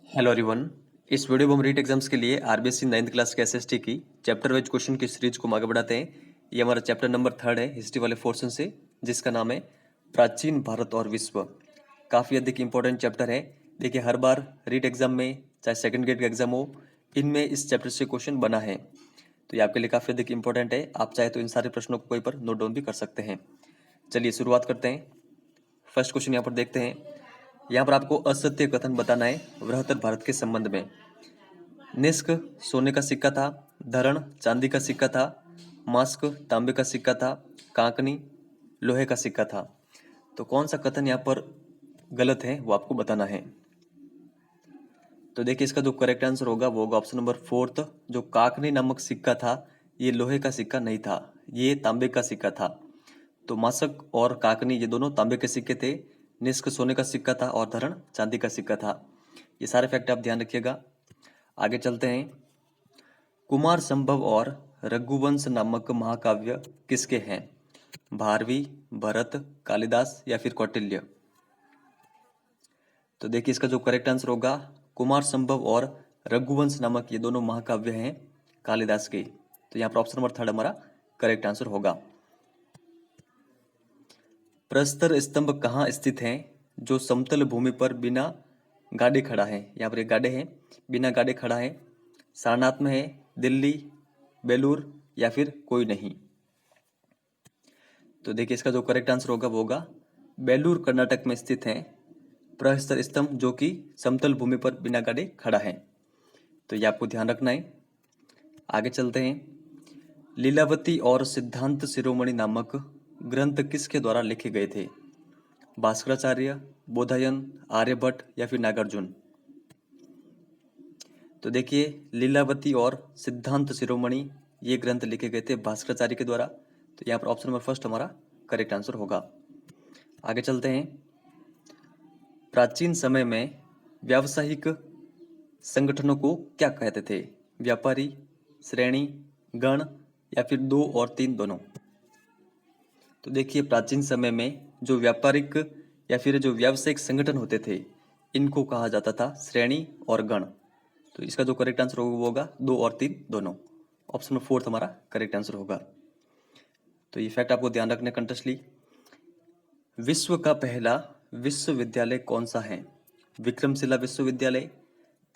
Hello everyone. इस video में हम रीट एग्जाम्स के लिए आरबीएससी 9th क्लास के एसएसटी की चैप्टर वाइज क्वेश्चन की सीरीज को आगे बढ़ाते हैं। ये हमारा चैप्टर नंबर 3 है हिस्ट्री वाले पोर्शन से, जिसका नाम है प्राचीन भारत और विश्व। काफ़ी अधिक इंपॉर्टेंट चैप्टर है। देखिए, हर बार रीट एग्जाम में, चाहे सेकंड ग्रेड का एग्जाम हो, इनमें इस चैप्टर से क्वेश्चन बना है, तो ये आपके लिए काफ़ी अधिक इंपॉर्टेंट है। आप चाहे तो इन सारे प्रश्नों को कोई पर नोट डाउन भी कर सकते हैं। चलिए शुरुआत करते हैं। फर्स्ट क्वेश्चन यहाँ पर देखते हैं। यहाँ पर आपको असत्य कथन बताना है बृहत्तर भारत के संबंध में। निष्क सोने का सिक्का था, धरण चांदी का सिक्का था, मास्क तांबे का सिक्का था, कांकनी लोहे का सिक्का था। तो कौन सा कथन यहाँ पर गलत है वो आपको बताना है। तो देखिए, इसका जो करेक्ट आंसर होगा वो होगा ऑप्शन नंबर 4। जो काकनी नामक सिक्का था, ये लोहे का सिक्का नहीं था, ये तांबे का सिक्का था। तो मासक और काकनी ये दोनों तांबे के सिक्के थे, निष्क सोने का सिक्का था और धरण चांदी का सिक्का था। ये सारे फैक्ट आप ध्यान रखिएगा। आगे चलते हैं। कुमार संभव और रघुवंश नामक महाकाव्य किसके हैं? भारवी, भरत, कालिदास या फिर कौटिल्य? तो देखिए, इसका जो करेक्ट आंसर होगा, कुमार संभव और रघुवंश नामक ये दोनों महाकाव्य हैं कालिदास के। तो यहाँ पर ऑप्शन नंबर 3 हमारा करेक्ट आंसर होगा। प्रस्तर स्तंभ कहाँ स्थित है जो समतल भूमि पर बिना गाड़े खड़ा है? यहाँ पर एक गाड़े है, बिना गाड़े खड़ा है। सारनाथ में है, दिल्ली, बेलूर या फिर कोई नहीं? तो देखिए, इसका जो करेक्ट आंसर होगा वो होगा बेलूर कर्नाटक में स्थित है प्रस्तर स्तंभ, जो कि समतल भूमि पर बिना गाड़े खड़ा है। तो ये आपको ध्यान रखना है। आगे चलते हैं। लीलावती और सिद्धांत शिरोमणि नामक ग्रंथ किसके द्वारा लिखे गए थे? भास्कराचार्य, बोधायन, आर्यभट्ट या फिर नागार्जुन? तो देखिए, लीलावती और सिद्धांत शिरोमणि ये ग्रंथ लिखे गए थे भास्कराचार्य के द्वारा। तो यहाँ पर ऑप्शन नंबर 1 हमारा करेक्ट आंसर होगा। आगे चलते हैं। प्राचीन समय में व्यावसायिक संगठनों को क्या कहते थे? व्यापारी, श्रेणी, गण या फिर 2 और 3 दोनों? तो देखिए, प्राचीन समय में जो व्यापारिक या फिर जो व्यावसायिक संगठन होते थे, इनको कहा जाता था श्रेणी और गण। तो इसका जो करेक्ट आंसर होगा वो होगा 2 और 3 दोनों। ऑप्शन नंबर 4 हमारा करेक्ट आंसर होगा। तो ये फैक्ट आपको ध्यान रखने कंटेस्टली। विश्व का पहला विश्वविद्यालय कौन सा है? विक्रमशिला विश्वविद्यालय,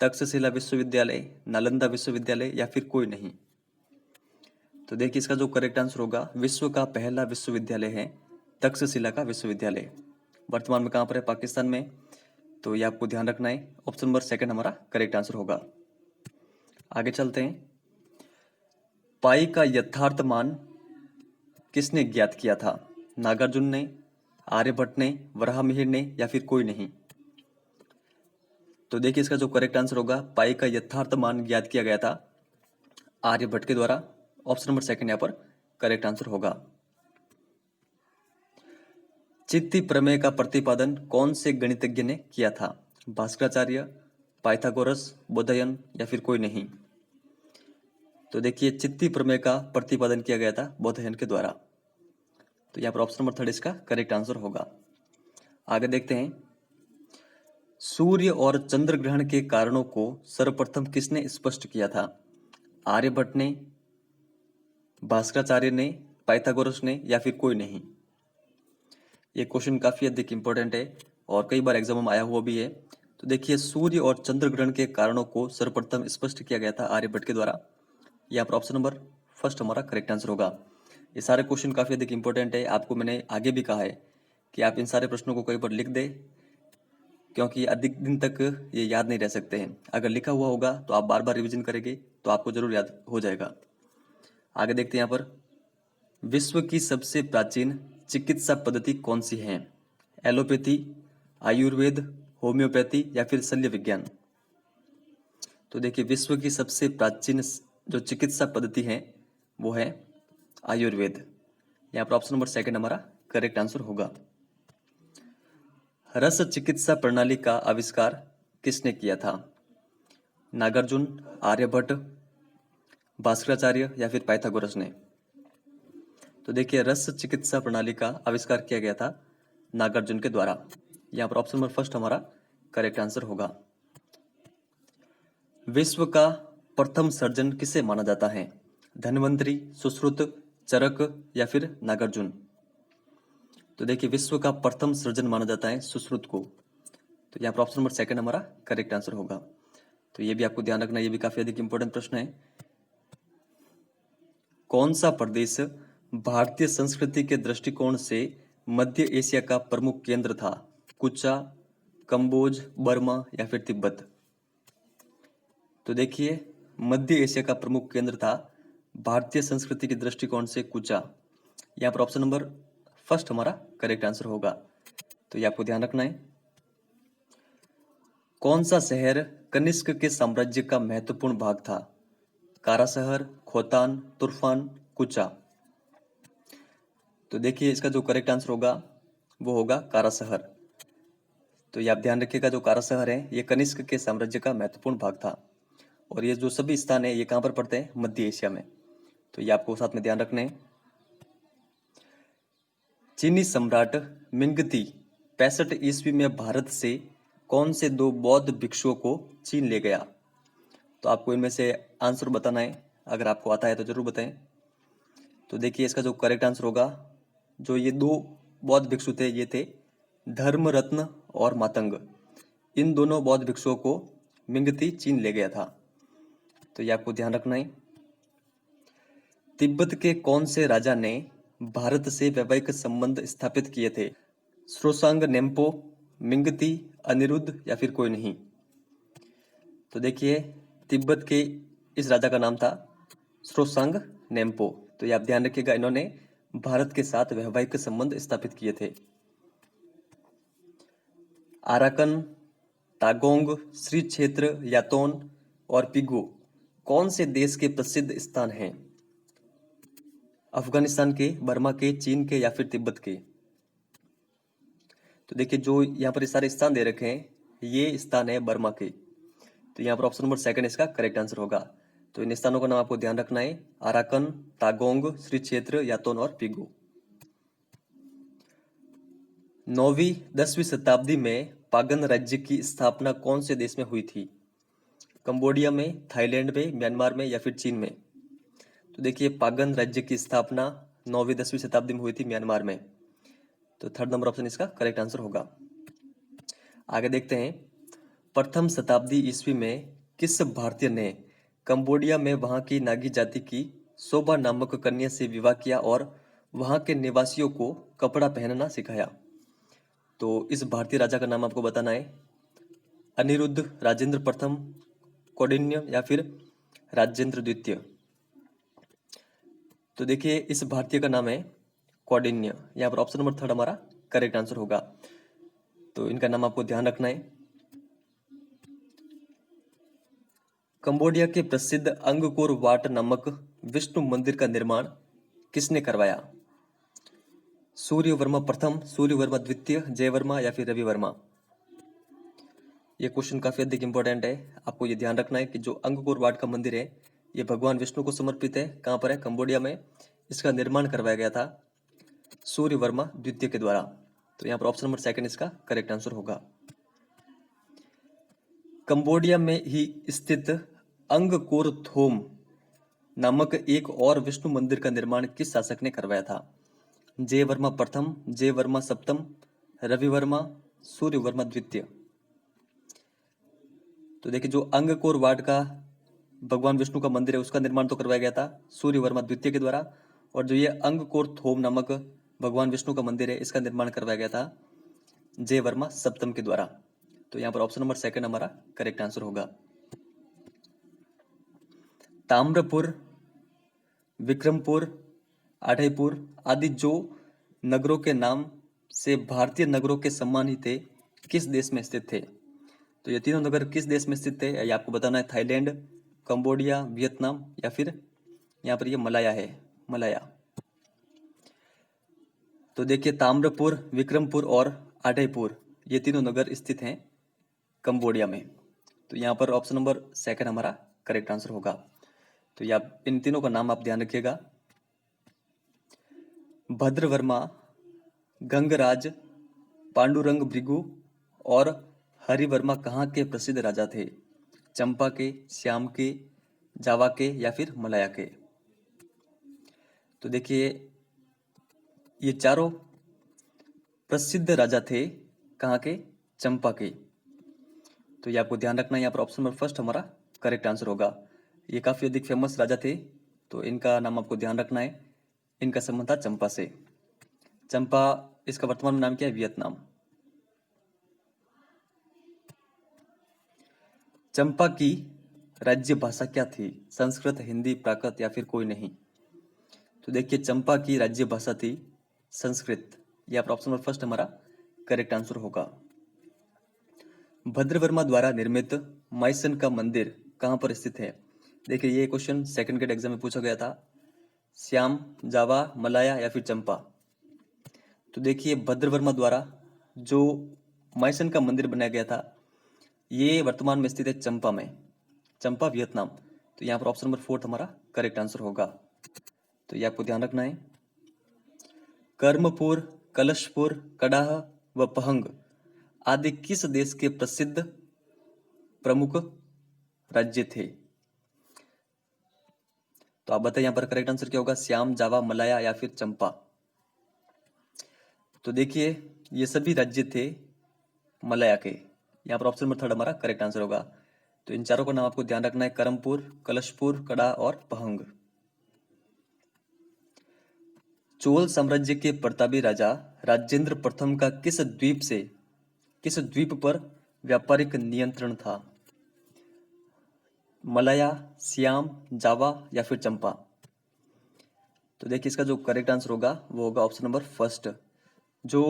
तक्षशिला विश्वविद्यालय, नालंदा विश्वविद्यालय या फिर कोई नहीं? तो देखिए, इसका जो करेक्ट आंसर होगा, विश्व का पहला विश्वविद्यालय है तक्षशिला का विश्वविद्यालय। वर्तमान में कहाँ पर है? पाकिस्तान में। तो ये आपको ध्यान रखना है। ऑप्शन नंबर 2 हमारा करेक्ट आंसर होगा। आगे चलते हैं। पाई का यथार्थ मान किसने ज्ञात किया था? नागार्जुन ने, आर्यभट्ट ने, वराहमिहिर ने या फिर कोई नहीं? तो देखिए, इसका जो करेक्ट आंसर होगा, पाई का यथार्थ मान ज्ञात किया गया था आर्यभट्ट के द्वारा। ऑप्शन नंबर 2 यहाँ पर करेक्ट आंसर होगा। चित्ती प्रमेय का प्रतिपादन कौन से गणितज्ञ ने किया था? भास्कराचार्य, पाइथागोरस, बोधायन या फिर कोई नहीं? तो देखिए, चित्ती प्रमेय का प्रतिपादन किया गया था बोधायन के द्वारा। तो यहाँ पर ऑप्शन नंबर 3 इसका करेक्ट आंसर होगा। आगे देखते हैं। सूर्य और चंद्र ग्रहण के कारणों को सर्वप्रथम किसने स्पष्ट किया था? आर्यभट्ट ने, भास्कराचार्य ने, पाइथागोरस ने या फिर कोई नहीं? ये क्वेश्चन काफी अधिक इंपॉर्टेंट है और कई बार एग्जाम में आया हुआ भी है। तो देखिए, सूर्य और चंद्र ग्रहण के कारणों को सर्वप्रथम स्पष्ट किया गया था आर्यभट्ट के द्वारा। यहाँ पर ऑप्शन नंबर 1 हमारा करेक्ट आंसर होगा। ये सारे क्वेश्चन काफी अधिक इंपॉर्टेंट है। आपको मैंने आगे भी कहा है कि आप इन सारे प्रश्नों को कई बार लिख दे, क्योंकि अधिक दिन तक ये याद नहीं रह सकते हैं। अगर लिखा हुआ होगा तो आप बार बार रिवीजन करेंगे तो आपको जरूर याद हो जाएगा। आगे देखते हैं। यहाँ पर विश्व की सबसे प्राचीन चिकित्सा पद्धति कौन सी है? एलोपैथी, आयुर्वेद, होम्योपैथी या फिर शल्य विज्ञान? तो देखिए, विश्व की सबसे प्राचीन जो चिकित्सा पद्धति है वो है आयुर्वेद। यहाँ पर ऑप्शन नंबर 2 हमारा करेक्ट आंसर होगा। रस चिकित्सा प्रणाली का आविष्कार किसने किया था? नागार्जुन, आर्यभट्ट, भास्कराचार्य या फिर पाइथागोरस ने? तो देखिए, रस चिकित्सा प्रणाली का आविष्कार किया गया था नागार्जुन के द्वारा। यहाँ पर ऑप्शन नंबर 1 हमारा करेक्ट आंसर होगा। विश्व का प्रथम सर्जन किसे माना जाता है? धन्वंतरी, सुश्रुत, चरक या फिर नागार्जुन? तो देखिए विश्व का प्रथम सर्जन माना जाता है सुश्रुत को। तो यहाँ पर ऑप्शन नंबर सेकंड हमारा करेक्ट आंसर होगा। तो ये भी आपको ध्यान रखना, ये भी काफी अधिक इंपॉर्टेंट प्रश्न है। कौन सा प्रदेश भारतीय संस्कृति के दृष्टिकोण से मध्य एशिया का प्रमुख केंद्र था? कुचा, कंबोज, बर्मा या फिर तिब्बत? तो देखिए मध्य एशिया का प्रमुख केंद्र था भारतीय संस्कृति के दृष्टिकोण से कुचा। यहाँ पर ऑप्शन नंबर फर्स्ट हमारा करेक्ट आंसर होगा। तो ये आपको ध्यान रखना है। कौन सा शहर कनिष्क के साम्राज्य का महत्वपूर्ण भाग था? कारा शहर, खोतान, तुर्फान, कुचा? तो देखिए इसका जो करेक्ट आंसर होगा वो होगा कारा शहर। तो ये आप ध्यान रखिएगा, जो कारा शहर है ये कनिष्क के साम्राज्य का महत्वपूर्ण भाग था। और ये जो सभी स्थान है ये कहाँ पर पड़ते हैं? मध्य एशिया में। तो ये आपको साथ में ध्यान रखने हैं। चीनी सम्राट मिंगती 65 ईस्वी में भारत से कौन से दो बौद्ध भिक्षुओं को चीन ले गया? तो आपको इनमें से आंसर बताना है, अगर आपको आता है तो जरूर बताएं। तो देखिए इसका जो करेक्ट आंसर होगा, जो ये दो बौद्ध भिक्षु थे ये थे धर्मरत्न और मातंग। इन दोनों बौद्ध भिक्षुओं को मिंगती चीन ले गया था। तो ये आपको ध्यान रखना है। तिब्बत के कौन से राजा ने भारत से वैवाहिक संबंध स्थापित किए थे? श्रोसांग नेम्पो, मिंगती, अनिरुद्ध या फिर कोई नहीं? तो देखिए तिब्बत के इस राजा का नाम था श्रोसांग नेम्पो। तो ये आप ध्यान रखिएगा, इन्होंने भारत के साथ वैवाहिक संबंध स्थापित किए थे। आराकन, तागोंग, श्री क्षेत्र, यातोन और पिगो कौन से देश के प्रसिद्ध स्थान हैं? अफगानिस्तान के, बर्मा के, चीन के या फिर तिब्बत के? तो देखिए जो यहाँ पर सारे स्थान दे रखे हैं ये स्थान है बर्मा के। तो यहाँ पर ऑप्शन नंबर सेकंड इसका करेक्ट आंसर होगा। तो इन स्थानों का नाम आपको ध्यान रखना है, आराकन, तागोंग, श्री क्षेत्र, यातोन और पिगो। 9वीं 10वीं शताब्दी में पागन राज्य की स्थापना कौन से देश में हुई थी? कंबोडिया में, थाईलैंड में, म्यांमार में या फिर चीन में? तो देखिए पागन राज्य की स्थापना 9वीं 10वीं शताब्दी में हुई थी म्यांमार में। तो थर्ड नंबर ऑप्शन इसका करेक्ट आंसर होगा। आगे देखते हैं, प्रथम शताब्दी ईस्वी में किस भारतीय ने कंबोडिया में वहां की नागी जाति की शोभा नामक कन्या से विवाह किया और वहां के निवासियों को कपड़ा पहनना सिखाया? तो इस भारतीय राजा का नाम आपको बताना है, अनिरुद्ध, राजेंद्र प्रथम, कौंडिन्य या फिर राजेंद्र द्वितीय? तो देखिए इस भारतीय का नाम है कौंडिन्य। यहाँ पर ऑप्शन नंबर थर्ड हमारा करेक्ट आंसर होगा। तो इनका नाम आपको ध्यान रखना है। कंबोडिया के प्रसिद्ध अंगकोर वाट नामक विष्णु मंदिर का निर्माण किसने करवाया? सूर्य वर्मा प्रथम, सूर्य वर्मा द्वितीय, जय वर्मा या फिर रवि वर्मा? ये क्वेश्चन काफी अधिक इंपॉर्टेंट है, आपको ये ध्यान रखना है कि जो अंगकोर वाट का मंदिर है ये भगवान विष्णु को समर्पित है। कहाँ पर है? कंबोडिया में। इसका निर्माण करवाया गया था सूर्य वर्मा द्वितीय के द्वारा। तो यहाँ पर ऑप्शन नंबर सेकंड इसका करेक्ट आंसर होगा। कंबोडिया में ही स्थित अंगकोर थोम नामक एक और विष्णु मंदिर का निर्माण किस शासक ने करवाया था? जय वर्मा प्रथम, जय वर्मा सप्तम, रवि वर्मा, सूर्य वर्मा द्वितीय? तो देखिए जो अंगकोर वाट का भगवान विष्णु का मंदिर है उसका निर्माण तो करवाया गया था सूर्य वर्मा द्वितीय के द्वारा, और जो ये अंगकोर थोम नामक भगवान विष्णु का मंदिर है इसका निर्माण करवाया गया था जय वर्मा सप्तम के द्वारा। तो यहाँ पर ऑप्शन नंबर सेकंड हमारा करेक्ट आंसर होगा। ताम्रपुर, विक्रमपुर, आठईपुर आदि जो नगरों के नाम से भारतीय नगरों के समान ही थे किस देश में स्थित थे? तो ये तीनों नगर किस देश में स्थित थे ये आपको बताना है, थाईलैंड, कंबोडिया, वियतनाम या फिर यहाँ पर ये मलाया है, मलाया। तो देखिए ताम्रपुर, विक्रमपुर और आठईपुर ये तीनों नगर स्थित हैं कंबोडिया में। तो यहाँ पर ऑप्शन नंबर सेकंड हमारा करेक्ट आंसर होगा। तो ये आप इन तीनों का नाम आप ध्यान रखिएगा, भद्रवर्मा, गंगराज, पांडुरंग भृगु और हरिवर्मा कहाँ के प्रसिद्ध राजा थे? चंपा के, श्याम के, जावा के या फिर मलाया के। तो देखिए ये चारों प्रसिद्ध राजा थे कहाँ के? चंपा के। तो ये आपको ध्यान रखना है, यहाँ पर ऑप्शन नंबर फर्स्ट हमारा करेक्ट आंसर होगा। ये काफ़ी अधिक फेमस राजा थे, तो इनका नाम आपको ध्यान रखना है। इनका संबंध था चंपा से। चंपा, इसका वर्तमान में नाम क्या है? वियतनाम। चंपा की राज्य भाषा क्या थी? संस्कृत, हिंदी, प्राकृत या फिर कोई नहीं? तो देखिए चंपा की राज्य भाषा थी संस्कृत। यह ऑप्शन नंबर फर्स्ट हमारा करेक्ट आंसर होगा। भद्रवर्मा द्वारा निर्मित माइसन का मंदिर कहाँ पर स्थित है? देखिए ये क्वेश्चन सेकंड ग्रेड एग्जाम में पूछा गया था। श्याम, जावा, मलाया या फिर चंपा? तो देखिए भद्रवर्मा द्वारा जो माइसन का मंदिर बनाया गया था, ये वर्तमान में स्थित है चंपा में, चंपा वियतनाम। तो यहाँ पर ऑप्शन नंबर फोर्थ हमारा करेक्ट आंसर होगा। तो ये आपको ध्यान रखना है। कर्मपुर, कलशपुर, कड़ाह व पहंग आदि किस देश के प्रसिद्ध प्रमुख राज्य थे? तो आप बताइए यहाँ पर करेक्ट आंसर क्या होगा? श्याम, जावा, मलाया या फिर चंपा? तो देखिए ये सभी राज्य थे मलाया के। यहाँ पर ऑप्शन नंबर थर्ड हमारा करेक्ट आंसर होगा। तो इन चारों का नाम आपको ध्यान रखना है, करमपुर, कलशपुर, कड़ा और पहंग। चोल साम्राज्य के प्रतापी राजा राजेंद्र प्रथम का किस द्वीप पर व्यापारिक नियंत्रण था? मलाया, श्याम, जावा या फिर चंपा? तो देखिए इसका जो करेक्ट आंसर होगा वो होगा ऑप्शन नंबर फर्स्ट। जो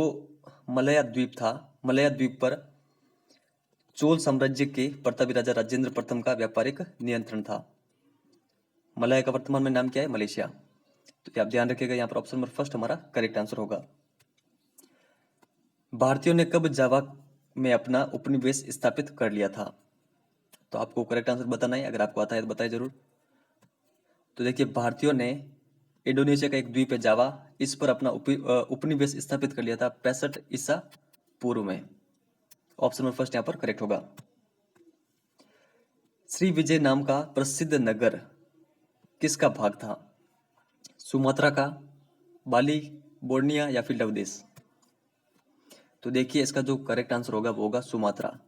मलया द्वीप था, मलया द्वीप पर चोल साम्राज्य के प्रतापी राजा राजेंद्र प्रथम का व्यापारिक नियंत्रण था। मलया का वर्तमान में नाम क्या है? मलेशिया। तो ये आप ध्यान रखिएगा, यहाँ पर ऑप्शन नंबर फर्स्ट हमारा करेक्ट आंसर होगा। भारतीयों ने कब जावा में अपना उपनिवेश स्थापित कर लिया था? तो आपको करेक्ट आंसर बताना है, अगर आपको आता है तो बताइए जरूर। तो देखिए भारतीयों ने इंडोनेशिया का एक द्वीप है जावा, इस पर अपना उपनिवेश स्थापित कर लिया था 65 ईसा पूर्व में। ऑप्शन नंबर फर्स्ट यहाँ पर करेक्ट होगा। श्री विजय नाम का प्रसिद्ध नगर किसका भाग था? सुमात्रा का, बाली, बोर्निया या फिर लवदेश? तो देखिए इसका जो करेक्ट आंसर होगा वो होगा सुमात्रा।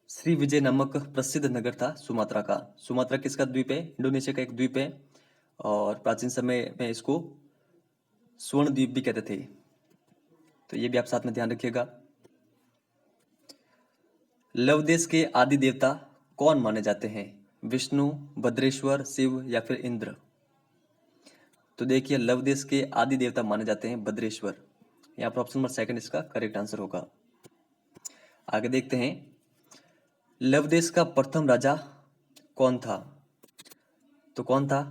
श्री विजय नामक प्रसिद्ध नगर था सुमात्रा का। सुमात्रा किसका द्वीप है? इंडोनेशिया का एक द्वीप है, और प्राचीन समय में इसको स्वर्ण द्वीप भी कहते थे। तो ये भी आप साथ में ध्यान रखिएगा। लवदेश के आदि देवता कौन माने जाते हैं? विष्णु, भद्रेश्वर, शिव या फिर इंद्र? तो देखिए लवदेश के आदि देवता माने जाते हैं भद्रेश्वर। यहाँ पर ऑप्शन नंबर सेकंड इसका करेक्ट आंसर होगा। आगे देखते हैं, लवदेश का प्रथम राजा कौन था? तो कौन था?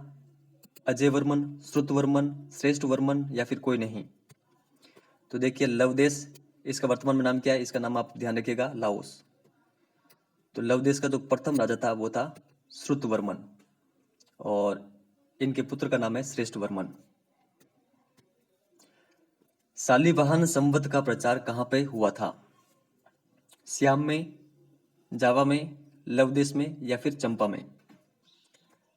अजय वर्मन, श्रुतवर्मन, श्रेष्ठ वर्मन या फिर कोई नहीं? तो देखिए लवदेश, इसका वर्तमान में नाम क्या है? इसका नाम आप ध्यान रखिएगा, लाओस। तो लवदेश का जो प्रथम राजा था वो था श्रुतवर्मन, और इनके पुत्र का नाम है श्रेष्ठ वर्मन। शालिवाहन संवत का प्रचार कहाँ पे हुआ था? श्याम में, जावा में, लवदेश में या फिर चंपा में?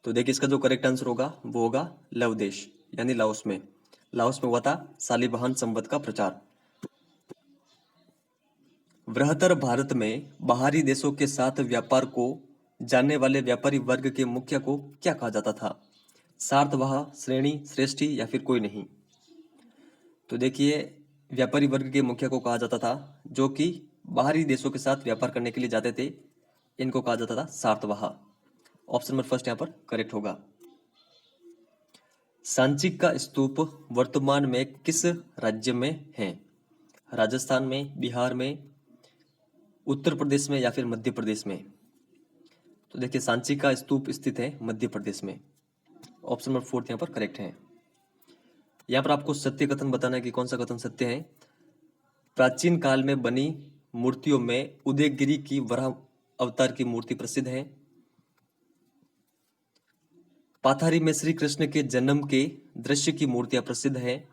तो देखिए इसका जो करेक्ट आंसर होगा वो होगा लवदेश, यानी लाओस में। लाओस में हुआ था शालिवाहन संवत का प्रचार। बृहत्तर भारत में बाहरी देशों के साथ व्यापार को जानने वाले व्यापारी वर्ग के मुखिया को क्या कहा जाता था? सार्ववाह, श्रेणी, श्रेष्ठी या फिर कोई नहीं? तो देखिए व्यापारी वर्ग के मुखिया को कहा जाता था जो कि बाहरी देशों के साथ व्यापार करने के लिए जाते थे, इनको कहा जाता था सार्ववाह। ऑप्शन नंबर फर्स्ट यहाँ पर करेक्ट होगा। सांची का स्तूप वर्तमान में किस राज्य में है? राजस्थान में, बिहार में, उत्तर प्रदेश में या फिर मध्य प्रदेश में? तो देखिए सांची का स्तूप स्थित है मध्य प्रदेश में। ऑप्शन नंबर फोर्थ यहाँ पर करेक्ट है। यहाँ पर आपको सत्य कथन बताना है कि कौन सा कथन सत्य है। प्राचीन काल में बनी मूर्तियों में उदयगिरी की वराह अवतार की मूर्ति प्रसिद्ध है। पाथारी में श्री कृष्ण के जन्म के दृश्य की मूर्तियां प्रसिद्ध है।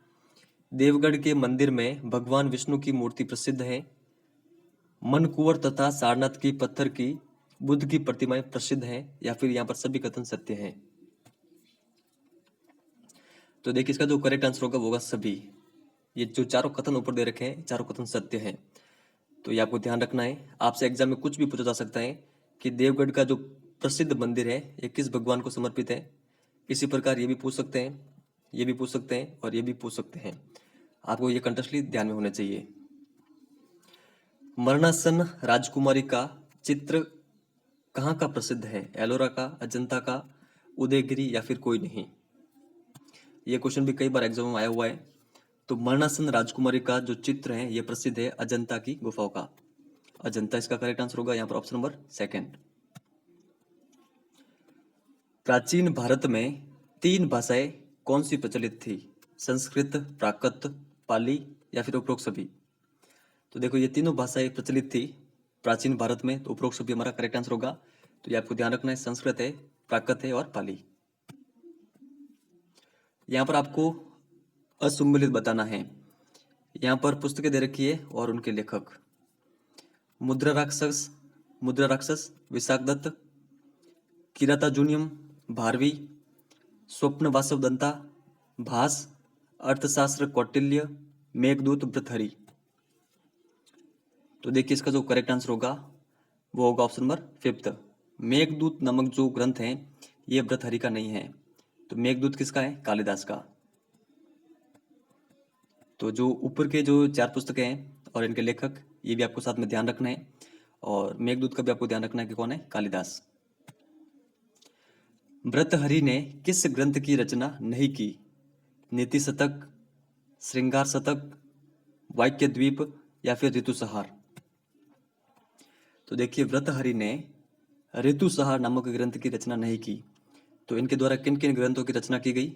देवगढ़ के मंदिर में भगवान विष्णु की मूर्ति प्रसिद्ध है। मनकुंवर तथा सारनाथ की पत्थर की बुद्ध की प्रतिमाएं प्रसिद्ध हैं, या फिर यहाँ पर सभी कथन सत्य हैं? तो देखिए इसका जो करेक्ट आंसर होगा वो होगा सभी। ये जो चारों कथन ऊपर दे रखे हैं, चारों कथन सत्य हैं। तो ये आपको ध्यान रखना है। आपसे एग्जाम में कुछ भी पूछा जा सकता है कि देवगढ़ का जो प्रसिद्ध मंदिर है ये किस भगवान को समर्पित है। इसी प्रकार ये भी पूछ सकते हैं, ये भी पूछ सकते हैं और ये भी पूछ सकते हैं। आपको ये कंटेस्टली ध्यान में होना चाहिए। मरणासन राजकुमारी का चित्र कहाँ का प्रसिद्ध है? एलोरा का, अजंता का, उदयगिरी या फिर कोई नहीं? ये क्वेश्चन भी कई बार एग्जाम में आया हुआ है। तो मरणासन राजकुमारी का जो चित्र है ये प्रसिद्ध है अजंता की गुफाओं का। अजंता इसका करेक्ट आंसर होगा यहाँ पर ऑप्शन नंबर सेकंड। प्राचीन भारत में 3 भाषाएं कौन सी प्रचलित थी? संस्कृत, प्राकृत, पाली या फिर उपरोक्त सभी? तो देखो ये तीनों भाषाएं प्रचलित थी प्राचीन भारत में, तो उपरोक्त सभी हमारा करेक्ट आंसर होगा। तो ये आपको ध्यान रखना है, संस्कृत है, प्राकृत है और पाली। यहाँ पर आपको असुम्मिलित बताना है। यहाँ पर पुस्तकें दे रखी है और उनके लेखक। मुद्रा राक्षस विशाख दत्त, किरातार्जुनियम भारवी, स्वप्न वासव दंता, भास, अर्थशास्त्र कौटिल्य, मेघदूत भृतहरि। तो देखिए इसका जो करेक्ट आंसर होगा वो होगा ऑप्शन नंबर फिफ्थ। मेघदूत नामक जो ग्रंथ है ये भृतहरि का नहीं है। तो मेघदूत किसका है? कालिदास का। तो जो ऊपर के जो 4 पुस्तकें हैं और इनके लेखक ये भी आपको साथ में ध्यान रखना है, और मेघदूत का भी आपको ध्यान रखना है कि कौन है? कालिदास। भृतहरि ने किस ग्रंथ की रचना नहीं की? नीति शतक, श्रृंगार शतक, वाक्य द्वीप या फिर ऋतुसंहार? तो देखिए भृतहरि ने ऋतुसंहार नामक ग्रंथ की रचना नहीं की। तो इनके द्वारा किन किन ग्रंथों की रचना की गई?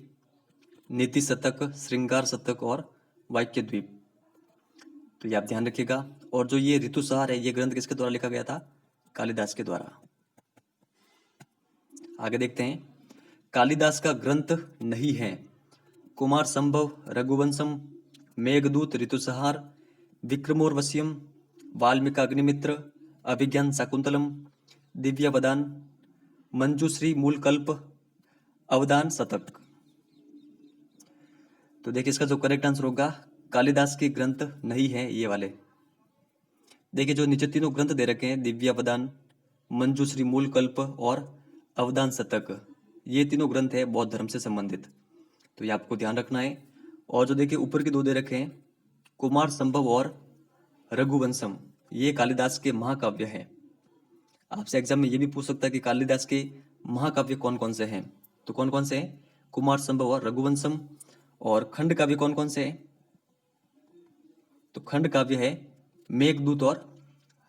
नीति शतक, श्रृंगार शतक और वाक्य द्वीप। तो ये आप ध्यान रखिएगा। और जो ये ऋतुसंहार है ये ग्रंथ किसके द्वारा लिखा गया था? कालिदास के द्वारा। आगे देखते हैं। कालिदास का ग्रंथ नहीं है कुमार संभव, रघुवंशम, मेघदूत, ऋतुसंहार, विक्रमोर्वशीयम, वाल्मीकाग्निमित्र, अभिज्ञान शाकुंतलम, दिव्यावदान, मंजूश्री मूलकल्प, अवदान शतक। तो देखिए इसका जो करेक्ट आंसर होगा कालिदास के ग्रंथ नहीं है ये वाले। देखिए जो नीचे तीनों ग्रंथ दे रखे हैं, दिव्यावदान, मंजूश्री मूलकल्प और अवदान शतक, ये तीनों ग्रंथ है बौद्ध धर्म से संबंधित। तो ये आपको ध्यान रखना है। और जो देखिए ऊपर के 2 दे रखे हैं, कुमार संभव और रघुवंशम, ये कालिदास के महाकाव्य हैं। आपसे एग्जाम में ये भी पूछ सकता है कि कालिदास के महाकाव्य कौन कौन से हैं? तो कौन कौन से हैं? कुमार संभव और रघुवंशम। और खंड काव्य कौन कौन से हैं? तो खंड काव्य है मेघदूत और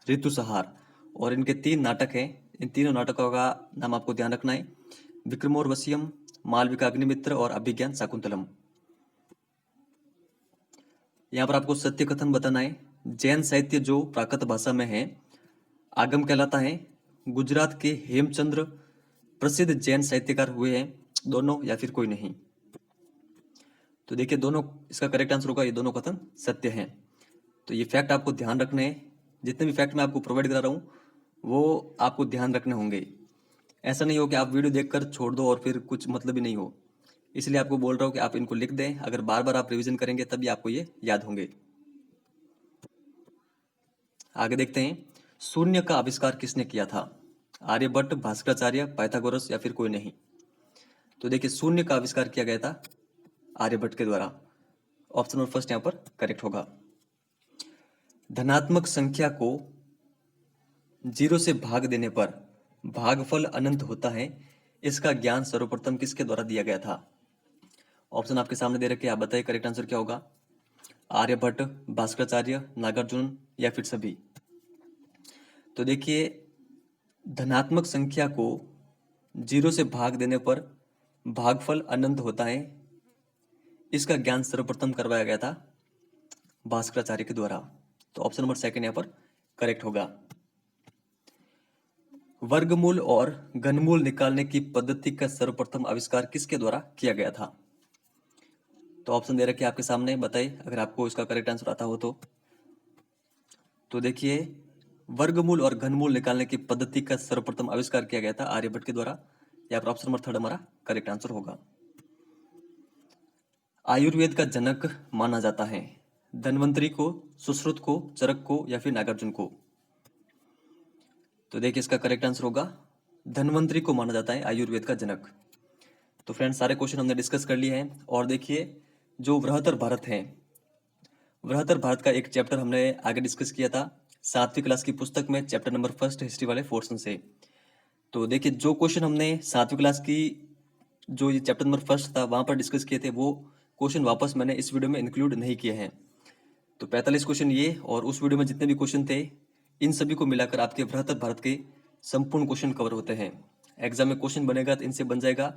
ऋतुसंहार। और इनके 3 नाटक हैं। इन तीनों नाटकों का नाम आपको ध्यान रखना है, विक्रमोर्वशीयम, मालविकाग्निमित्र और अभिज्ञान शाकुंतलम। यहाँ पर आपको सत्य कथन बताना है। जैन साहित्य जो प्राकृत भाषा में है आगम कहलाता है। गुजरात के हेमचंद्र प्रसिद्ध जैन साहित्यकार हुए हैं, दोनों या फिर कोई नहीं? तो देखिए दोनों इसका करेक्ट आंसर होगा, ये दोनों कथन सत्य हैं। तो ये फैक्ट आपको ध्यान रखने हैं। जितने भी फैक्ट मैं आपको प्रोवाइड करा रहा हूँ वो आपको ध्यान रखने होंगे। ऐसा नहीं हो कि आप वीडियो देखकर छोड़ दो और फिर कुछ मतलब ही नहीं हो। इसलिए आपको बोल रहा हूँ कि आप इनको लिख दें। अगर बार बार आप रिवीजन करेंगे तभी आपको ये याद होंगे। आगे देखते हैं। शून्य का आविष्कार किसने किया था? आर्यभट्ट, भास्कराचार्य, पाइथागोरस या फिर कोई नहीं? तो देखिए शून्य का आविष्कार किया गया था आर्यभट्ट के द्वारा। ऑप्शन नंबर फर्स्ट यहाँ पर करेक्ट होगा। धनात्मक संख्या को 0 से भाग देने पर भागफल अनंत होता है, इसका ज्ञान सर्वप्रथम किसके द्वारा दिया गया था? ऑप्शन आपके सामने दे रखे, आप बताइए करेक्ट आंसर क्या होगा? आर्यभट्ट, भास्कराचार्य, नागार्जुन या फिर सभी? तो देखिए धनात्मक संख्या को 0 से भाग देने पर भागफल अनंत होता है, इसका ज्ञान सर्वप्रथम करवाया गया था भास्कराचार्य के द्वारा। तो ऑप्शन नंबर सेकंड यहाँ पर करेक्ट होगा। वर्गमूल और घनमूल निकालने की पद्धति का सर्वप्रथम आविष्कार किसके द्वारा किया गया था? तो ऑप्शन दे रखे आपके सामने, बताइए अगर आपको इसका करेक्ट आंसर आता हो तो देखिए वर्गमूल और घनमूल निकालने की पद्धति का सर्वप्रथम आविष्कार किया गया था आर्यभट्ट के द्वारा। यहाँ पर ऑप्शन नंबर थर्ड हमारा करेक्ट आंसर होगा। आयुर्वेद का जनक माना जाता है धन्वंतरी को, सुश्रुत को, चरक को या फिर नागार्जुन को। तो देखिए इसका करेक्ट आंसर होगा धन्वंतरी को माना जाता है आयुर्वेद का जनक। तो फ्रेंड्स सारे क्वेश्चन हमने डिस्कस कर लिए हैं और देखिए जो बृहत्तर भारत है, बृहत्तर भारत का एक चैप्टर हमने आगे डिस्कस किया था 7वीं क्लास की पुस्तक में, चैप्टर नंबर फर्स्ट हिस्ट्री वाले पोर्शन से। तो देखिए जो क्वेश्चन हमने 7वीं क्लास की जो ये चैप्टर नंबर फर्स्ट था वहां पर डिस्कस किए थे, वो क्वेश्चन वापस मैंने इस वीडियो में इंक्लूड नहीं किए हैं। तो 45 क्वेश्चन ये और उस वीडियो में जितने भी क्वेश्चन थे इन सभी को मिलाकर आपके बृहत्तर भारत के संपूर्ण क्वेश्चन कवर होते हैं। एग्जाम में क्वेश्चन बनेगा तो इनसे बन जाएगा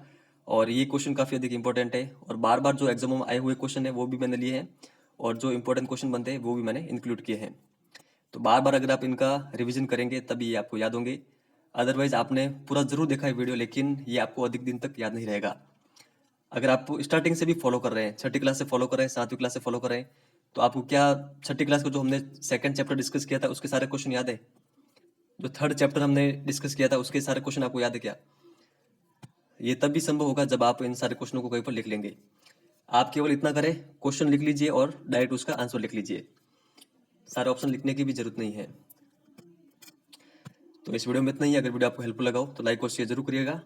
और ये क्वेश्चन काफ़ी अधिक इंपॉर्टेंट है और बार बार जो एग्जामों में आए हुए क्वेश्चन है वो भी मैंने लिए हैं और जो इंपॉर्टेंट क्वेश्चन बनते हैं वो भी मैंने इंक्लूड किए हैं। तो बार बार अगर आप इनका रिविजन करेंगे तभी ये आपको याद होंगे। अदरवाइज आपने पूरा जरूर देखा है वीडियो लेकिन ये आपको अधिक दिन तक याद नहीं रहेगा। अगर आप स्टार्टिंग से भी फॉलो कर रहे हैं, 6ठी क्लास से फॉलो कर रहे हैं, 7वीं क्लास से फॉलो कर रहे हैं, तो आपको क्या 6ठी क्लास को जो हमने सेकंड चैप्टर डिस्कस किया था उसके सारे क्वेश्चन याद है? जो थर्ड चैप्टर हमने डिस्कस किया था उसके सारे क्वेश्चन आपको याद है क्या? ये तभी संभव होगा जब आप इन सारे क्वेश्चनों को कहीं पर लिख लेंगे। आप केवल इतना करें, क्वेश्चन लिख लीजिए और डायरेक्ट उसका आंसर लिख लीजिए, सारे ऑप्शन लिखने की भी जरूरत नहीं है। तो इस वीडियो में इतना ही। अगर वीडियो आपको हेल्पफुल लगा हो तो लाइक और शेयर जरूर करिएगा।